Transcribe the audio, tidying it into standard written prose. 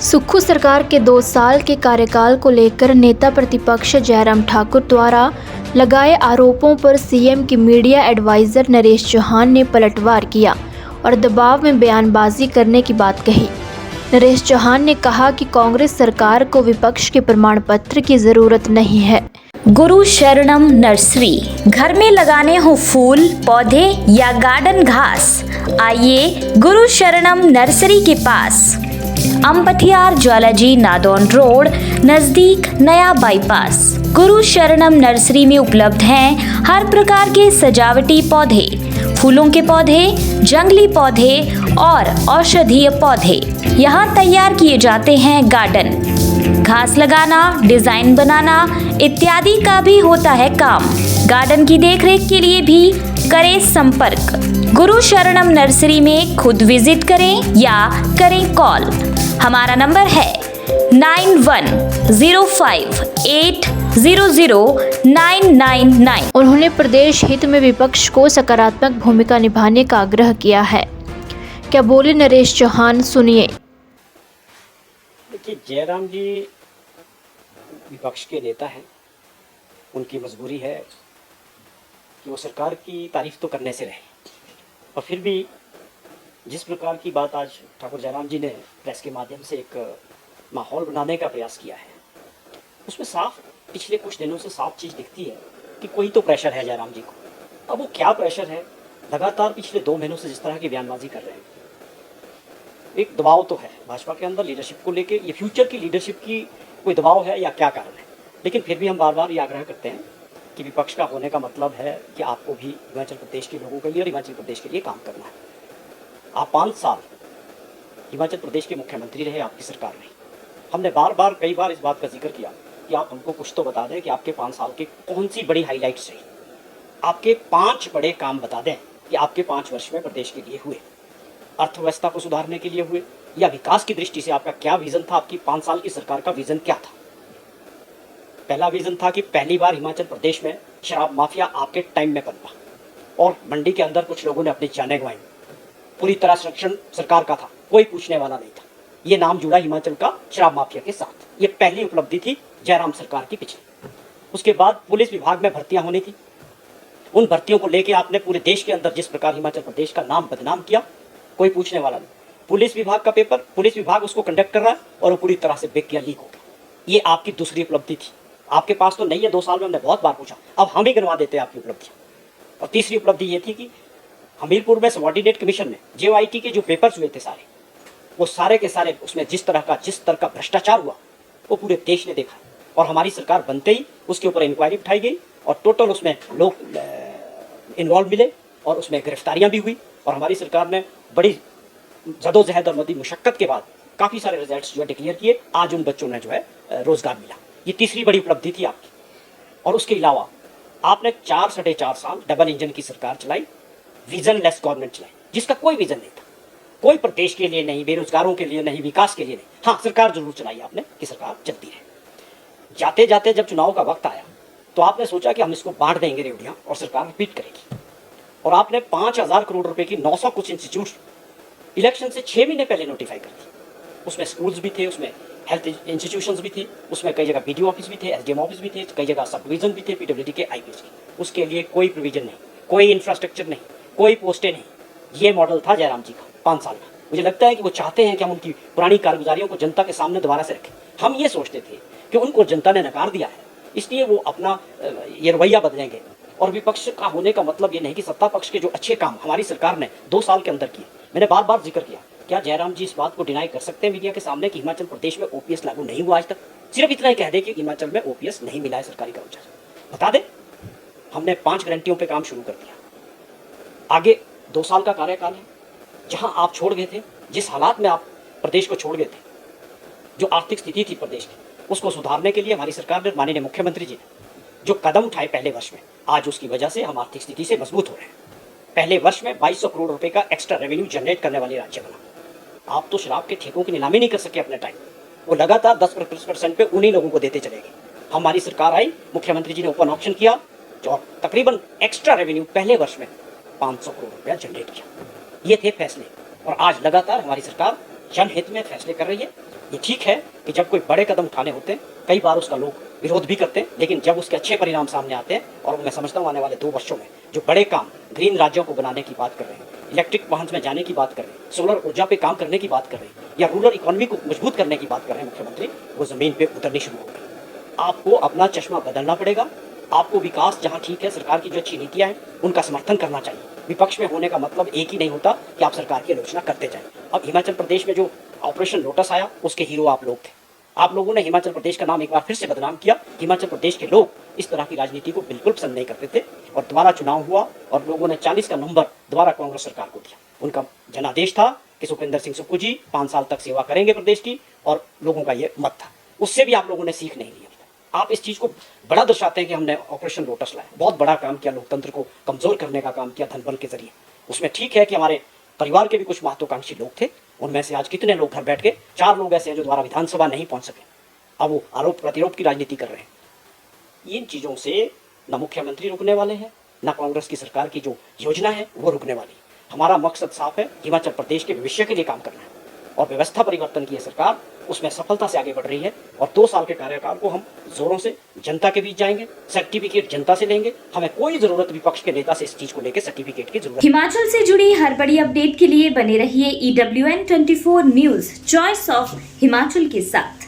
सुक्खू सरकार के 2 साल के कार्यकाल को लेकर नेता प्रतिपक्ष जयराम ठाकुर द्वारा लगाए आरोपों पर सीएम की मीडिया एडवाइजर नरेश चौहान ने पलटवार किया और दबाव में बयानबाजी करने की बात कही। नरेश चौहान ने कहा कि कांग्रेस सरकार को विपक्ष के प्रमाण पत्र की जरूरत नहीं है। गुरु शरणम नर्सरी, घर में लगाने हो फूल पौधे या गार्डन घास, आइए गुरु शरणम नर्सरी के पास। अंपथियार ज्वालाजी नादौन रोड नजदीक नया बाईपास। गुरु शरणम नर्सरी में उपलब्ध हैं हर प्रकार के सजावटी पौधे, फूलों के पौधे, जंगली पौधे और औषधीय पौधे। यहाँ तैयार किए जाते हैं गार्डन, घास लगाना, डिजाइन बनाना इत्यादि का भी होता है काम। गार्डन की देखरेख के लिए भी करें संपर्क। गुरु शरणम नर्सरी में खुद विजिट करें या करें कॉल। हमारा नंबर है 9105800999। उन्होंने प्रदेश हित में विपक्ष को सकारात्मक भूमिका निभाने का आग्रह किया है। क्या बोले नरेश चौहान, सुनिए। देखिए, जयराम जी विपक्ष के नेता हैं, उनकी मजबूरी है कि वो सरकार की तारीफ तो करने से रहे, और फिर भी जिस प्रकार की बात आज ठाकुर जयराम जी ने प्रेस के माध्यम से एक माहौल बनाने का प्रयास किया है, उसमें साफ पिछले कुछ दिनों से साफ चीज़ दिखती है कि कोई तो प्रेशर है जयराम जी को। अब वो क्या प्रेशर है, लगातार पिछले 2 महीनों से जिस तरह की बयानबाजी कर रहे हैं, एक दबाव तो है भाजपा के अंदर लीडरशिप को लेके। ये फ्यूचर की लीडरशिप की कोई दबाव है या क्या कारण है, लेकिन फिर भी हम बार बार ये आग्रह करते हैं कि विपक्ष का होने का मतलब है कि आपको भी हिमाचल प्रदेश के लोगों के लिए और हिमाचल प्रदेश के लिए काम करना है। आप 5 साल हिमाचल प्रदेश के मुख्यमंत्री रहे, आपकी सरकार रही। हमने कई बार इस बात का जिक्र किया कि आप हमको कुछ तो बता दें कि आपके 5 साल के कौन सी बड़ी हाईलाइट्स रही, आपके 5 बड़े काम बता दें कि आपके 5 वर्ष में प्रदेश के लिए हुए, अर्थव्यवस्था को सुधारने के लिए हुए, या विकास की दृष्टि से आपका क्या विजन था। आपकी 5 साल की सरकार का विजन क्या था? पहला विजन था कि पहली बार हिमाचल प्रदेश में शराब माफिया आपके टाइम में पनपा और मंडी के अंदर कुछ लोगों ने अपनी जानें गंवाई। पूरी तरह संरक्षण सरकार का था, कोई पूछने वाला नहीं था। ये नाम जुड़ा हिमाचल का शराब माफिया के साथ। ये पहली उपलब्धि थी जयराम सरकार की पिछली। उसके बाद पुलिस विभाग में भर्तियां होनी थी। उन भर्तियों को लेकर आपने पूरे देश के अंदर जिस प्रकार हिमाचल प्रदेश का नाम बदनाम किया, कोई पूछने वाला नहीं। पुलिस विभाग का पेपर, पुलिस विभाग उसको कंडक्ट कर रहा है और वो पूरी तरह से बिक गया, लीक हो गया। ये आपकी दूसरी उपलब्धि थी। आपके पास तो नहीं है, 2 साल में हमने बहुत बार पूछा, अब हम ही गिनवा देते हैं आपकी उपलब्धियां। और तीसरी उपलब्धि ये थी कि हमीरपुर में सबऑर्डिनेट कमीशन में JOIT के जो पेपर्स हुए थे सारे, वो सारे के सारे उसमें जिस तरह का भ्रष्टाचार हुआ वो पूरे देश ने देखा। और हमारी सरकार बनते ही उसके ऊपर इंक्वायरी उठाई गई और टोटल उसमें लोग इन्वॉल्व मिले और उसमें गिरफ्तारियां भी हुई। और हमारी सरकार ने बड़ी जदोजहद और बड़ी मुशक्कत के बाद काफ़ी सारे रिजल्ट्स जो है डिक्लेयर किए। आज उन बच्चों ने जो है रोजगार मिला। ये तीसरी बड़ी उपलब्धि थी आपकी। और उसके अलावा आपने 4 साढ़े 4 साल डबल इंजन की सरकार चलाई, विजनलेस गवर्नमेंट चलाई, जिसका कोई विजन नहीं था। कोई प्रदेश के लिए नहीं, बेरोजगारों के लिए नहीं, विकास के लिए नहीं। हाँ, सरकार जरूर चलाई आपने कि सरकार चलती रहे। जाते जाते जब चुनाव का वक्त आया तो आपने सोचा कि हम इसको बांट देंगे रेवड़ियाँ और सरकार रिपीट करेगी। और आपने 5,000 करोड़ रुपए की 900 कुछ इंस्टीट्यूट इलेक्शन से 6 महीने पहले नोटिफाई कर दी। उसमें स्कूल्स भी थे, उसमें हेल्थ इंस्टीट्यूशंस भी थे, उसमें कई जगह BDO ऑफिस भी थे, SDM ऑफिस भी थे, कई जगह सब डिवीजन भी थे, PWD के IPS के। उसके लिए कोई प्रोविजन नहीं, कोई इंफ्रास्ट्रक्चर नहीं, कोई पोस्टें नहीं। ये मॉडल था जयराम जी का 5 साल का। मुझे लगता है कि वो चाहते हैं कि हम उनकी पुरानी कारगुजारियों को जनता के सामने दोबारा से रखें। हम ये सोचते थे कि उनको जनता ने नकार दिया है, इसलिए वो अपना ये रवैया बदलेंगे। और विपक्ष का होने का मतलब ये नहीं कि सत्ता पक्ष के जो अच्छे काम हमारी सरकार ने 2 साल के अंदर किए। मैंने बार बार जिक्र किया, क्या जयराम जी इस बात को डिनाई कर सकते हैं मीडिया के सामने कि हिमाचल प्रदेश में OPS लागू नहीं हुआ आज तक? सिर्फ इतना ही कह दे कि हिमाचल में OPS नहीं मिला है सरकारी कर्मचारी। बता दे, हमने 5 गारंटियों पे काम शुरू कर दिया। आगे 2 साल का कार्यकाल है। जहां आप छोड़ गए थे, जिस हालात में आप प्रदेश को छोड़ गए थे, जो आर्थिक स्थिति थी प्रदेश की, उसको सुधारने के लिए हमारी सरकार ने, माननीय मुख्यमंत्री जी ने जो कदम उठाए पहले वर्ष में, आज उसकी वजह से हम आर्थिक स्थिति से मजबूत हो रहे हैं। पहले वर्ष में 2200 करोड़ रुपए का एक्स्ट्रा रेवेन्यू जनरेट करने वाले राज्य बना। आप तो शराब के ठेकों की नीलामी नहीं कर सके अपने टाइम, वो लगातार 10% पे उन्हीं लोगों को देते चले गए। हमारी सरकार आई, मुख्यमंत्री जी ने ओपन ऑप्शन किया, जो तकरीबन एक्स्ट्रा रेवेन्यू पहले वर्ष में 500 करोड़ रुपया जनरेट किया। ये थे फैसले। और आज लगातार हमारी सरकार जनहित में फैसले कर रही है। ये ठीक है कि जब कोई बड़े कदम उठाने होते हैं कई बार उसका लोग विरोध भी करते हैं, लेकिन जब उसके अच्छे परिणाम सामने आते हैं, और मैं समझता हूँ आने वाले 2 वर्षों में जो बड़े काम ग्रीन राज्यों को बनाने की बात कर रहे हैं, इलेक्ट्रिक वाहन में जाने की बात कर रहे हैं, सोलर ऊर्जा पे काम करने की बात कर रहे हैं, या रूरल इकोनॉमी को मजबूत करने की बात कर रहे हैं मुख्यमंत्री, वो जमीन पे उतरनी शुरू हो गई। आपको अपना चश्मा बदलना पड़ेगा। आपको विकास जहाँ ठीक है, सरकार की जो अच्छी नीतियाँ हैं उनका समर्थन करना चाहिए। विपक्ष में होने का मतलब एक ही नहीं होता कि आप सरकार की आलोचना करते जाएं। अब हिमाचल प्रदेश में जो ऑपरेशन लोटस आया उसके हीरो आप लोग थे। आप लोगों ने हिमाचल प्रदेश का नाम एक बार फिर से बदनाम किया। हिमाचल प्रदेश के लोग इस तरह की राजनीति को बिल्कुल पसंद नहीं करते थे, और दोबारा चुनाव हुआ और लोगों ने 40 का नंबर दोबारा कांग्रेस सरकार को दिया। उनका जनादेश था कि सुखविंदर सिंह सुक्खू जी 5 साल तक सेवा करेंगे प्रदेश की, और लोगों का ये मत था। उससे भी आप लोगों ने सीख नहीं लिया। आप इस चीज को बड़ा दर्शाते हैं कि हमने ऑपरेशन लोटस लाया, बहुत बड़ा काम किया, लोकतंत्र को कमजोर करने का काम किया धनबल के जरिए। उसमें ठीक है कि हमारे परिवार के भी कुछ महत्वाकांक्षी लोग थे, उनमें से आज कितने लोग घर बैठ के 4 लोग ऐसे हैं जो दोबारा विधानसभा नहीं पहुंच सके। अब वो आरोप प्रत्यारोप की राजनीति कर रहे हैं। इन चीजों से न मुख्यमंत्री रुकने वाले हैं, न कांग्रेस की सरकार की जो योजना है वो रुकने वाली। हमारा मकसद साफ है, हिमाचल प्रदेश के भविष्य के लिए काम करना है, और व्यवस्था परिवर्तन की सरकार उसमें सफलता से आगे बढ़ रही है। और 2 साल के कार्यकाल को हम जोरों से जनता के बीच जाएंगे, सर्टिफिकेट जनता से लेंगे। हमें कोई जरूरत विपक्ष के नेता से इस चीज को लेकर सर्टिफिकेट की जरूरत। हिमाचल से जुड़ी हर बड़ी अपडेट के लिए बने रहिए EWN24 news, choice of Himachal के साथ।